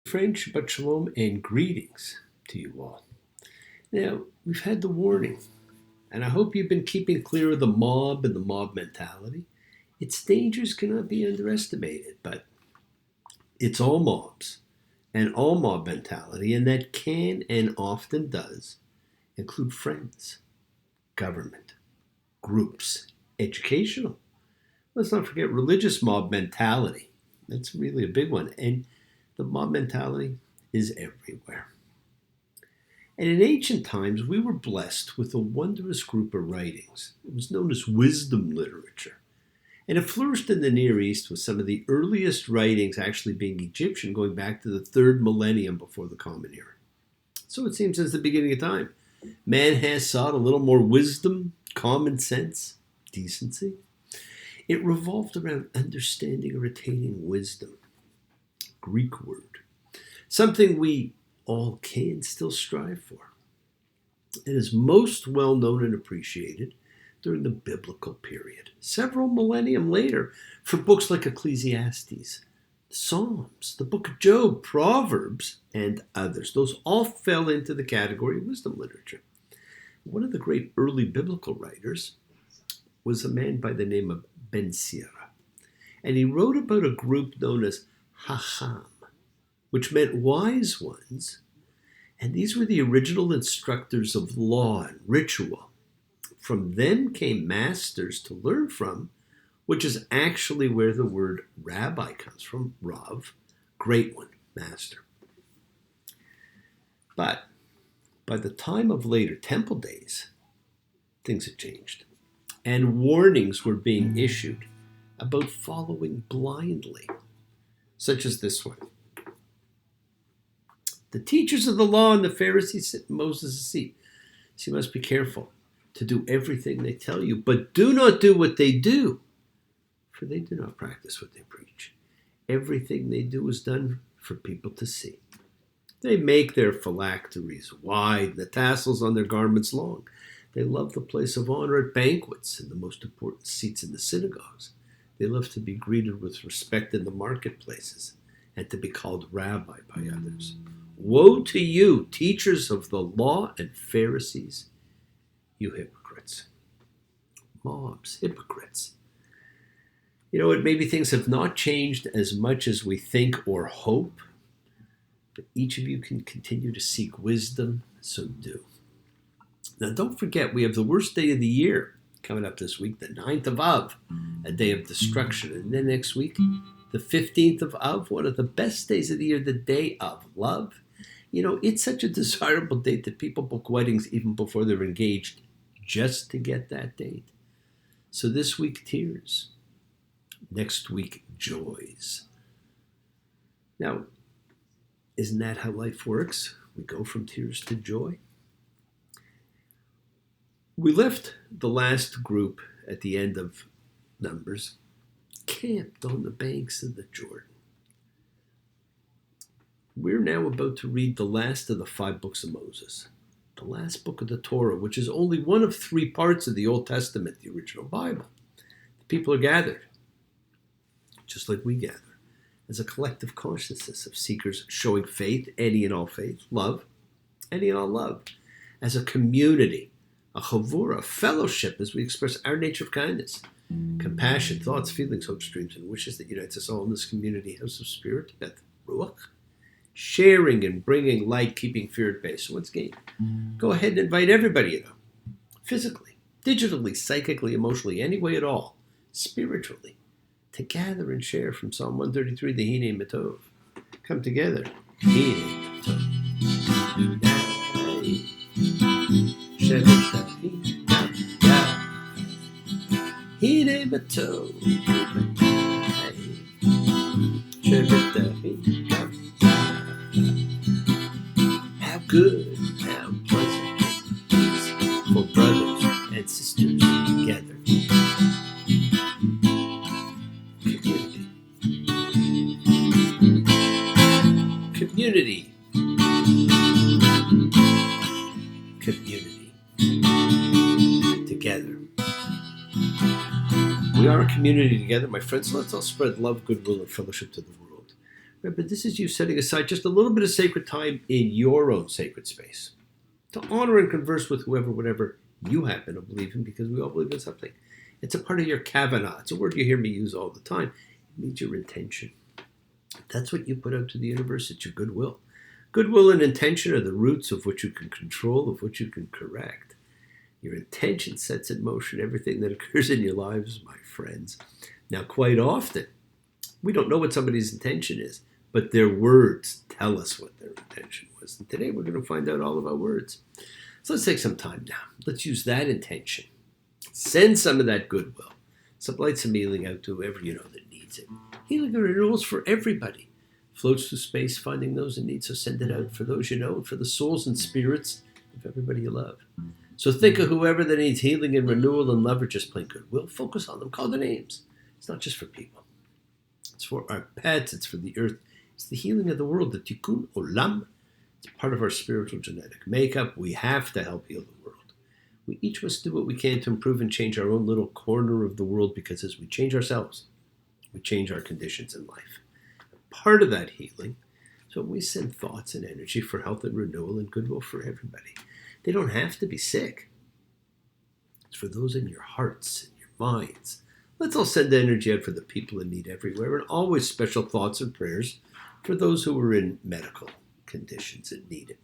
Friend, Shabbat Shalom, and greetings to you all. Now, we've had the warning, and I hope you've been keeping clear of the mob and the mob mentality. Its dangers cannot be underestimated, but it's all mobs and all mob mentality, and that can and often does include friends, government, groups, educational. Let's not forget religious mob mentality. That's really a big one. And the mob mentality is everywhere. And in ancient times, we were blessed with a wondrous group of writings. It was known as wisdom literature. And it flourished in the Near East with some of the earliest writings actually being Egyptian, going back to the third millennium before the Common Era. So it seems since the beginning of time, man has sought a little more wisdom, common sense, decency. It revolved around understanding or attaining wisdom. Greek word. Something we all can still strive for. It is most well known and appreciated during the biblical period, several millennium later, for books like Ecclesiastes, Psalms, the book of Job, Proverbs, and others. Those all fell into the category of wisdom literature. One of the great early biblical writers was a man by the name of Ben Sira, and he wrote about a group known as Hacham, which meant wise ones, and these were the original instructors of law and ritual. From them came masters to learn from, which is actually where the word rabbi comes from, Rav, great one, master. But by the time of later temple days, things had changed, and warnings were being issued about following blindly, such as this one. The teachers of the law and the Pharisees sit in Moses' seat. So you must be careful to do everything they tell you, but do not do what they do, for they do not practice what they preach. Everything they do is done for people to see. They make their phylacteries wide, the tassels on their garments long. They love the place of honor at banquets and the most important seats in the synagogues. They love to be greeted with respect in the marketplaces and to be called rabbi by others. Woe to you, teachers of the law and Pharisees, you hypocrites. Mobs, hypocrites. You know what? Maybe things have not changed as much as we think or hope, but each of you can continue to seek wisdom, so do. Now, don't forget, we have the worst day of the year coming up this week, the 9th of Av, a day of destruction. And then next week, the 15th of Av, one of the best days of the year, the day of love. You know, it's such a desirable date that people book weddings even before they're engaged just to get that date. So this week, tears. Next week, joys. Now, isn't that how life works? We go from tears to joy. We left the last group at the end of Numbers, camped on the banks of the Jordan. We're now about to read the last of the 5 books of Moses, the last book of the Torah, which is only one of 3 parts of the Old Testament, the original Bible. The people are gathered, just like we gather, as a collective consciousness of seekers showing faith, any and all faith, love, any and all love, as a community, a chavura, a fellowship, as we express our nature of kindness, compassion, thoughts, feelings, hopes, dreams, and wishes that unites us all in this community house of spirit, Beth Ruach, sharing and bringing light, keeping fear at bay. So what's gained? Go ahead and invite everybody you know, physically, digitally, psychically, emotionally, any way at all, spiritually, to gather and share from Psalm 133, the Hine Matov. Come together. Hine Matov. Hine Matov. How good, how pleasant it is for brothers and sisters together. Community. Community. Together. We are a community together, my friends. Let's all spread love, goodwill, and fellowship to the world. Remember, this is you setting aside just a little bit of sacred time in your own sacred space to honor and converse with whoever, whatever you happen to believe in, because we all believe in something. It's a part of your kavanah. It's a word you hear me use all the time. It means your intention. That's what you put out to the universe. It's your goodwill. Goodwill and intention are the roots of what you can control, of what you can correct. Your intention sets in motion everything that occurs in your lives, my friends. Now, quite often, we don't know what somebody's intention is, but their words tell us what their intention was. And today we're going to find out all about words. So let's take some time now. Let's use that intention. Send some of that goodwill. Supply some healing out to whoever you know that needs it. Healing and renewals for everybody. Floats through space, finding those in need. So send it out for those you know and for the souls and spirits of everybody you love. So think of whoever that needs healing and renewal and love or just plain goodwill. Focus on them. Call their names. It's not just for people. It's for our pets. It's for the earth. It's the healing of the world. The tikkun olam. It's part of our spiritual genetic makeup. We have to help heal the world. We each must do what we can to improve and change our own little corner of the world, because as we change ourselves, we change our conditions in life. Part of that healing, so we send thoughts and energy for health and renewal and goodwill for everybody. They don't have to be sick. It's for those in your hearts and your minds. Let's all send the energy out for the people in need everywhere, and always special thoughts and prayers for those who are in medical conditions and need it.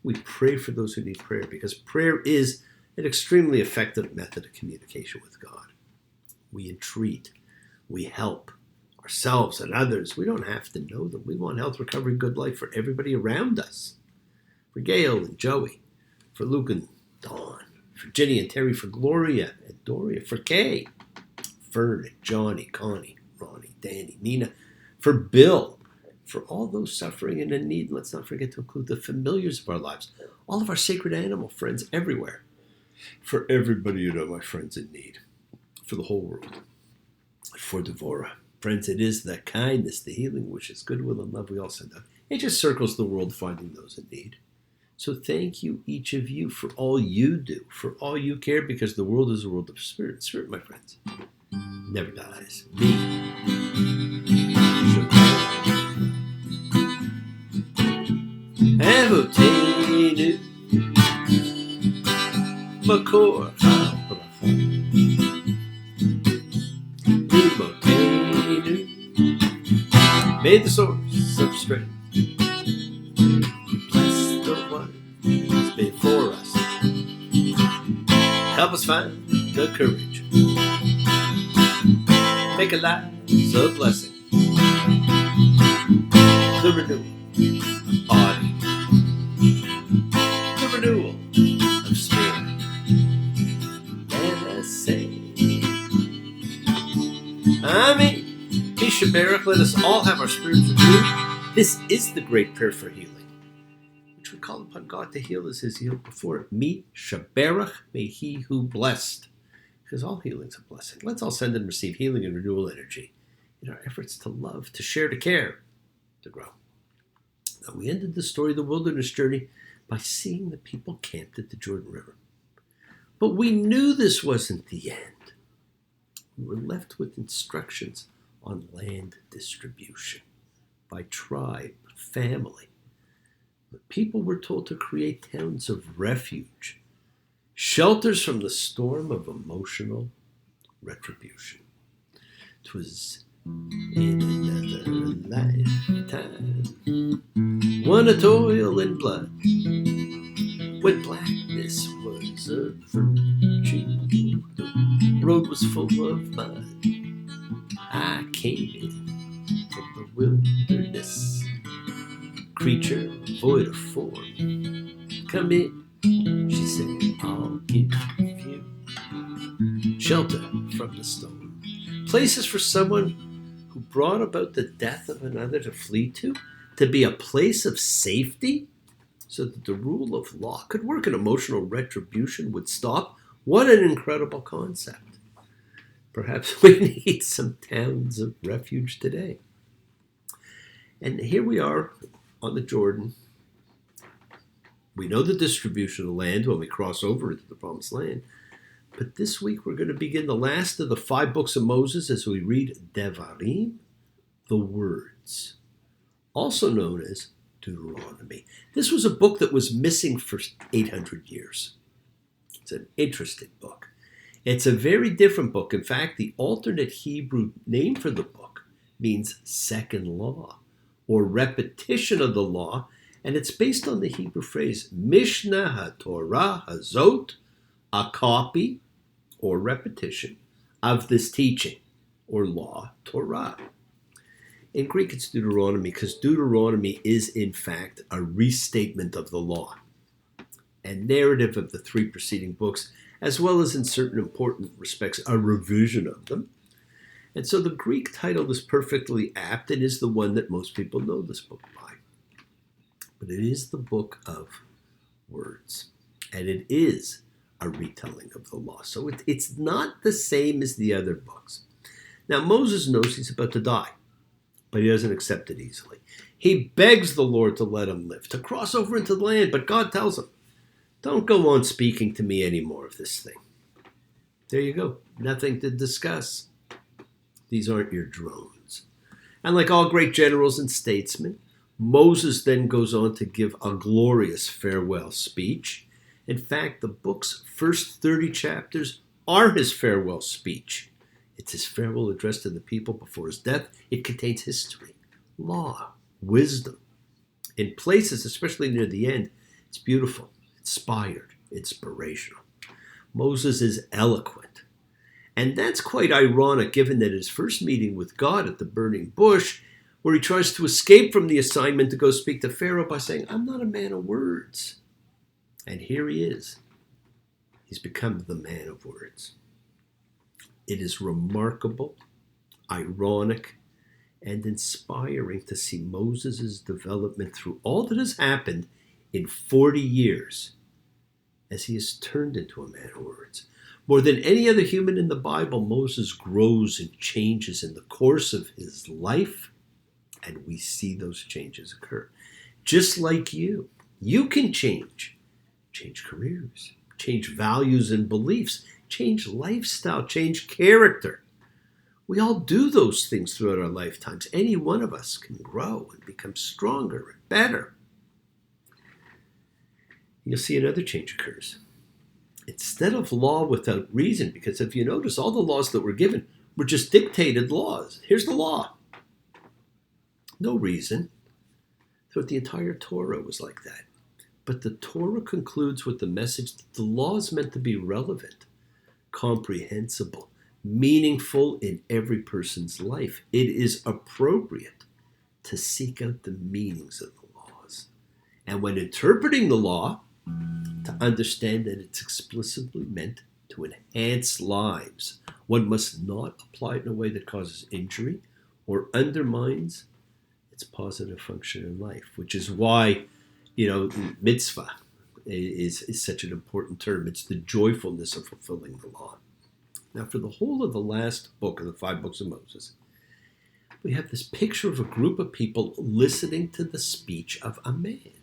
We pray for those who need prayer, because prayer is an extremely effective method of communication with God. We entreat, we help ourselves and others. We don't have to know them. We want health, recovery, good life for everybody around us. For Gail and Joey, for Luke and Dawn, for Ginny and Terry, for Gloria and Doria, for Kay, Fern and Johnny, Connie, Ronnie, Danny, Nina, for Bill, for all those suffering and in need. Let's not forget to include the familiars of our lives, all of our sacred animal friends everywhere. For everybody you know, my friends in need, for the whole world, for Devorah. Friends, it is the kindness, the healing wishes, goodwill, and love we all send out. It just circles the world finding those in need. So thank you, each of you, for all you do, for all you care, because the world is a world of spirit. Spirit, my friends, never dies. Me. Avotenu Makor Limotenu. May the source of strength bless the one who's before us. Help us find the courage. Make our lives a blessing. The renewal of body. The renewal of spirit. Let us say, Amen. Misha Barak, let us all have our spirits renewed. This is the great prayer for healing, which we call upon God to heal as His healed before. Me Shabarach, may He who blessed, because all healing's a blessing. Let's all send and receive healing and renewal energy in our efforts to love, to share, to care, to grow. Now, we ended the story of the wilderness journey by seeing the people camped at the Jordan River. But we knew this wasn't the end. We were left with instructions on land distribution by tribe, family. The people were told to create towns of refuge, shelters from the storm of emotional retribution. 'Twas in another lifetime, one of toil and blood, when blackness was a virtue, the road was full of mud. I came in from the wilderness, creature void of form. Come in, she said, I'll give you shelter from the storm. Places for someone who brought about the death of another to flee to be a place of safety, so that the rule of law could work and emotional retribution would stop. What an incredible concept. Perhaps we need some towns of refuge today. And here we are on the Jordan. We know the distribution of the land when we cross over into the Promised Land. But this week we're going to begin the last of the 5 books of Moses as we read Devarim, the words. also known as Deuteronomy. This was a book that was missing for 800 years. It's an interesting book. It's a very different book. In fact, the alternate Hebrew name for the book means second law or repetition of the law, and it's based on the Hebrew phrase Mishnah HaTorah Hazot, a copy or repetition of this teaching or law, Torah. In Greek, it's Deuteronomy because Deuteronomy is, in fact, a restatement of the law and narrative of the three preceding books, as well as in certain important respects, a revision of them. And so the Greek title is perfectly apt and is the one that most people know this book by. But it is the book of words, and it is a retelling of the law. So it's not the same as the other books. Now, Moses knows he's about to die, but he doesn't accept it easily. He begs the Lord to let him live, to cross over into the land, but God tells him, don't go on speaking to me anymore of this thing. There you go. Nothing to discuss. These aren't your drones. And like all great generals and statesmen, Moses then goes on to give a glorious farewell speech. In fact, the book's first 30 chapters are his farewell speech. It's his farewell address to the people before his death. It contains history, law, wisdom. In places, especially near the end, it's beautiful, inspired, inspirational. Moses is eloquent. And that's quite ironic given that his first meeting with God at the burning bush, where he tries to escape from the assignment to go speak to Pharaoh by saying, I'm not a man of words. And here he is. He's become the man of words. It is remarkable, ironic, and inspiring to see Moses' development through all that has happened in 40 years as he has turned into a man of words. More than any other human in the Bible, Moses grows and changes in the course of his life, and we see those changes occur. Just like you can change careers, change values and beliefs, change lifestyle, change character. We all do those things throughout our lifetimes. Any one of us can grow and become stronger and better. You'll see another change occurs. Instead of law without reason, because if you notice, all the laws that were given were just dictated laws. Here's the law. No reason. So the entire Torah was like that. But the Torah concludes with the message that the law is meant to be relevant, comprehensible, meaningful in every person's life. It is appropriate to seek out the meanings of the laws. And when interpreting the law, to understand that it's explicitly meant to enhance lives. One must not apply it in a way that causes injury or undermines its positive function in life, which is why, mitzvah is such an important term. It's the joyfulness of fulfilling the law. Now, for the whole of the last book of the 5 books of Moses, we have this picture of a group of people listening to the speech of a man.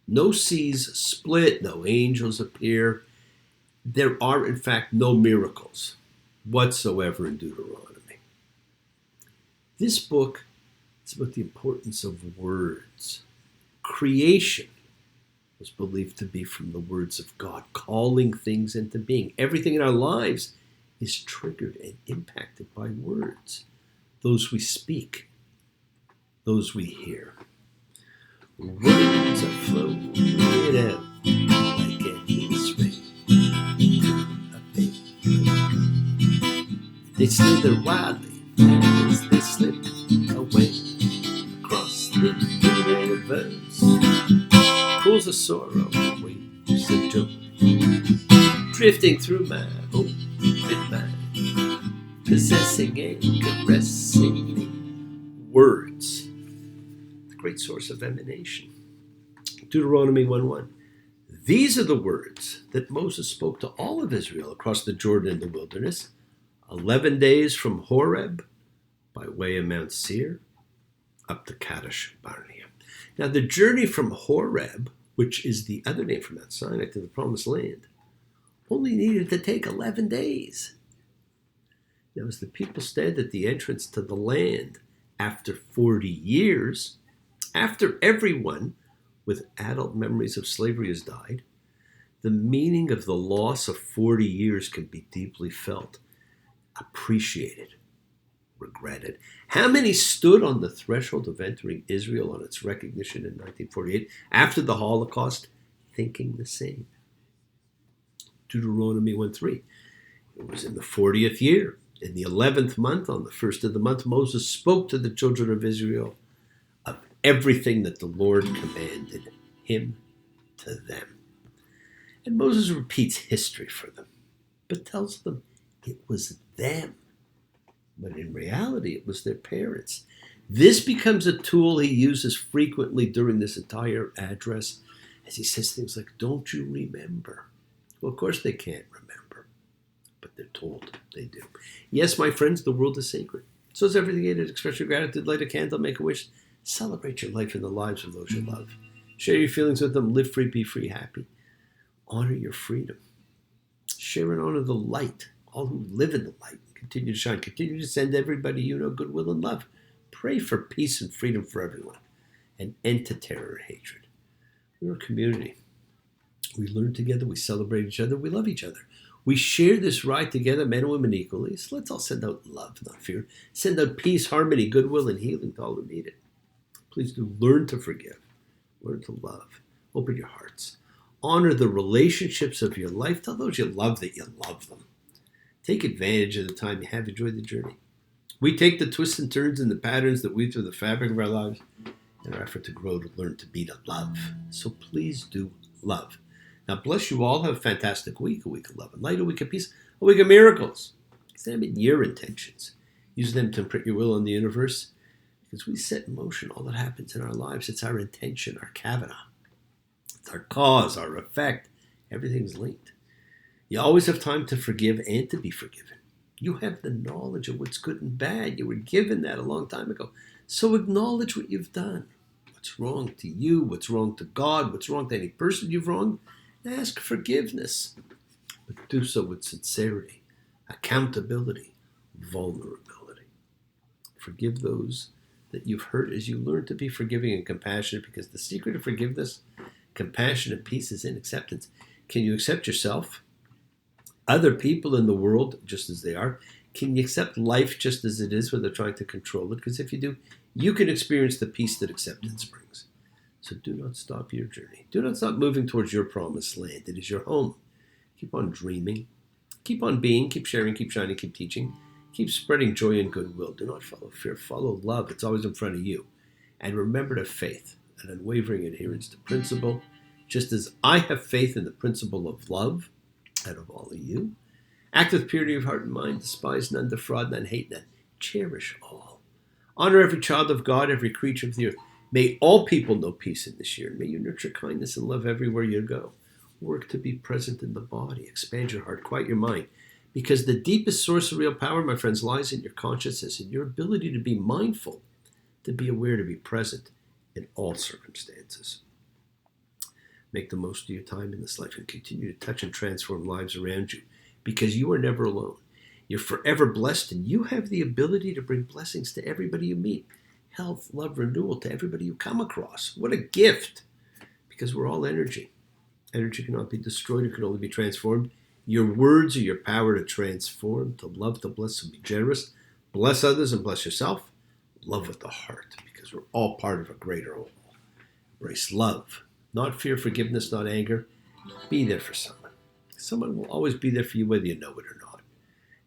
No seas split, no angels appear. There are, in fact, no miracles whatsoever in Deuteronomy. This book is about the importance of words. Creation was believed to be from the words of God, calling things into being. Everything in our lives is triggered and impacted by words. Those we speak, those we hear. Words are flowing out like endless rain. They slither wildly as they slip away across the universe. Pools of sorrow, waves of joy, drifting through my open mind, possessing and caressing me. Words, the great source of emanation. Deuteronomy 1:1. These are the words that Moses spoke to all of Israel across the Jordan in the wilderness, 11 days from Horeb by way of Mount Seir up to Kadesh Barnea. Now, the journey from Horeb, which is the other name for Mount Sinai, to the Promised Land, only needed to take 11 days. Now, as the people stand at the entrance to the land after 40 years, After everyone with adult memories of slavery has died, the meaning of the loss of 40 years can be deeply felt, appreciated, regretted. How many stood on the threshold of entering Israel on its recognition in 1948 after the Holocaust thinking the same? Deuteronomy 1:3. It was in the 40th year, in the 11th month, on the first of the month, Moses spoke to the children of Israel of everything that the Lord commanded him to them. And Moses repeats history for them, but tells them it was them, when in reality it was their parents. This becomes a tool he uses frequently during this entire address, as he says things like, don't you remember? Well, of course they can't remember, but they're told they do. Yes, my friends, the world is sacred. So is everything in it. Express your gratitude, light a candle, make a wish. Celebrate your life and the lives of those you love. Share your feelings with them. Live free, be free, happy. Honor your freedom. Share and honor the light. All who live in the light. Continue to shine. Continue to send everybody you know goodwill and love. Pray for peace and freedom for everyone. An end to terror and hatred. We're a community. We learn together, we celebrate each other, we love each other. We share this ride together, men and women equally. So let's all send out love, not fear. Send out peace, harmony, goodwill, and healing to all who need it. Please do learn to forgive, learn to love. Open your hearts. Honor the relationships of your life. Tell those you love that you love them. Take advantage of the time you have. Enjoy the journey. We take the twists and turns and the patterns that weave through the fabric of our lives in our effort to grow, to learn, to be, to love. So please do love. Now, bless you all. Have a fantastic week. A week of love and light, a week of peace, a week of miracles. Examine your intentions. Use them to imprint your will on the universe, because we set in motion all that happens in our lives. It's our intention, our kavana. It's our cause, our effect. Everything's linked. You always have time to forgive and to be forgiven. You have the knowledge of what's good and bad. You were given that a long time ago. So acknowledge what you've done. What's wrong to you, what's wrong to God, what's wrong to any person you've wronged. Ask forgiveness, but do so with sincerity, accountability, vulnerability. Forgive those that you've hurt as you learn to be forgiving and compassionate, because the secret of forgiveness, compassion, and peace is in acceptance. Can you accept yourself, other people in the world just as they are? Can you accept life just as it is without trying to control it? Because if you do, you can experience the peace that acceptance brings. So do not stop your journey. Do not stop moving towards your promised land. It is your home. Keep on dreaming. Keep on being. Keep sharing. Keep shining. Keep teaching. Keep spreading joy and goodwill. Do not follow fear. Follow love. It's always in front of you. And remember to faith, an unwavering adherence to principle. Just as I have faith in the principle of love out of all of you. Act with purity of heart and mind. Despise none, defraud none, hate none. Cherish all. Honor every child of God, every creature of the earth. May all people know peace in this year. May you nurture kindness and love everywhere you go. Work to be present in the body. Expand your heart. Quiet your mind. Because the deepest source of real power, my friends, lies in your consciousness and your ability to be mindful, to be aware, to be present in all circumstances. Make the most of your time in this life and continue to touch and transform lives around you, because you are never alone. You're forever blessed, and you have the ability to bring blessings to everybody you meet. Health, love, renewal to everybody you come across. What a gift, because we're all energy. Energy cannot be destroyed. It can only be transformed. Your words are your power to transform, to love, to bless, and be generous. Bless others and bless yourself. Love with the heart, because we're all part of a greater whole. Embrace love, not fear, forgiveness, not anger. Be there for someone. Someone will always be there for you whether you know it or not.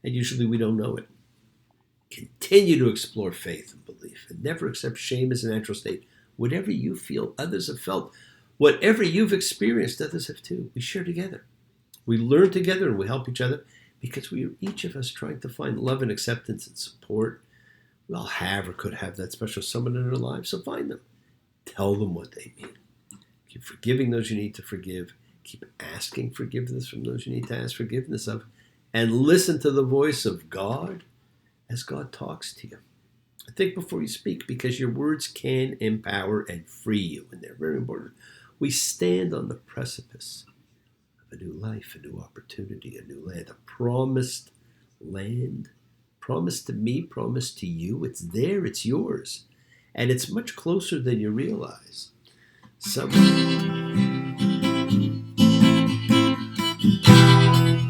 And usually we don't know it. Continue to explore faith and belief, and never accept shame as a natural state. Whatever you feel, others have felt. Whatever you've experienced, others have too. We share together. We learn together and we help each other, because we are each of us trying to find love and acceptance and support. We all have or could have that special someone in our lives, so find them. Tell them what they mean. Keep forgiving those you need to forgive. Keep asking forgiveness from those you need to ask forgiveness of. And listen to the voice of God as God talks to you. Think before you speak, because your words can empower and free you, and they're very important. We stand on the precipice of a new life, a new opportunity, a new land, a promised land, promised to me, promised to you. It's there, it's yours. and it's much closer than you realize. Somewhere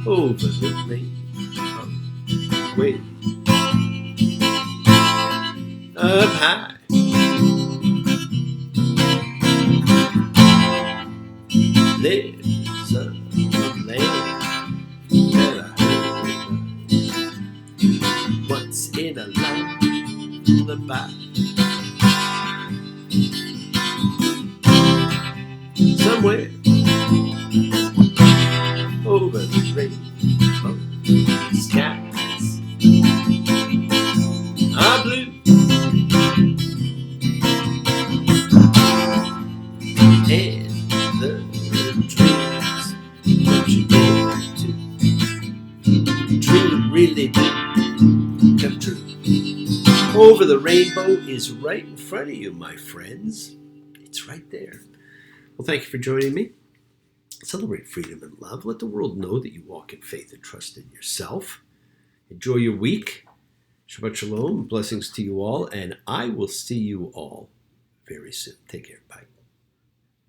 over the rainbow, way up high, there's a land that I heard once in a lullaby. Somewhere over the rainbow, skies are blue, and the dreams that you get to dream really do come true. Over the rainbow is right in front of you, my friends. It's right there. Well, thank you for joining me. Celebrate freedom and love. Let the world know that you walk in faith and trust in yourself. Enjoy your week. Shabbat shalom. Blessings to you all. And I will see you all very soon. Take care. Bye.